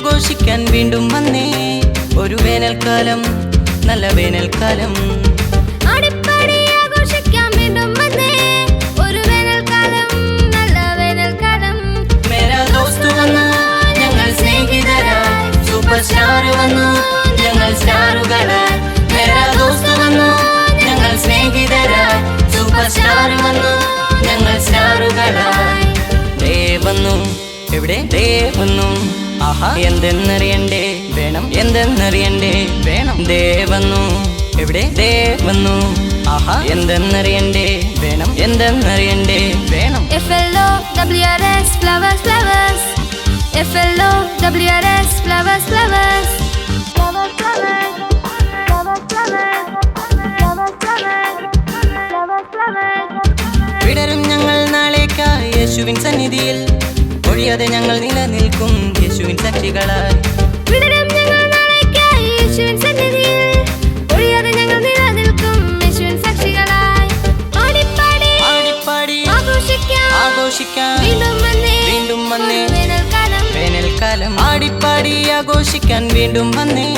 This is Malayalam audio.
ആഘോഷിക്കാൻ വീണ്ടും വന്നേ ഒരു വേനൽക്കാലം നല്ല വേനൽക്കാലം ആടിപ്പാടി ആഘോഷിക്കാൻ വീണ്ടും വന്നേ ഒരു വേനൽക്കാലം നല്ല വേനൽക്കാലം മേരാ ദോസ്ത് വന്നു ഞങ്ങൾ സ്നേഹിതരായി സൂപ്പർ സ്റ്റാർ വന്നു ഞങ്ങൾ സ്റ്റാറുകളായി മേരാ ദോസ്ത് വന്നു ഞങ്ങൾ സ്നേഹിതരായി സൂപ്പർ സ്റ്റാർ വന്നു ഞങ്ങൾ സ്റ്റാറുകളായി ദേ വന്നു എവിടെ ദേ വന്നു ആഹാ എന്തെന്നറിയണ്ടേ വേണം എന്തെന്നറിയണ്ടേ വേണം ദേ വന്നു എവിടെ ദേ വന്നു ആഹാ എന്തെന്നറിയണ്ടേ വേണം എന്തെന്നറിയണ്ടേ വേണം FLOWRS flowers flowers FLOWRS flowers flowers flowers flowers flowers flowers flowers flowers flowers വിടരും ഞങ്ങൾ നാളേക്കായി യേശുവിൻ സന്നിധിയിൽ ഒഴിയാതെ ഞങ്ങൾ നിലനിൽക്കും യേശുവിൻ സാക്ഷികളായി വിടരും ഞങ്ങൾ നാളേക്കായി യേശുവിൻ സന്നിധിയിൽ ഒഴിയാതെ ഞങ്ങൾ നിലനിൽക്കും യേശുവിൻ സാക്ഷികളായി ആടിപ്പാടി ആടിപ്പാടി ആഘോഷിക്കാൻ വീണ്ടും വന്നേ വേനൽക്കാലം ആടിപ്പാടി ആഘോഷിക്കാൻ വീണ്ടും വന്നേ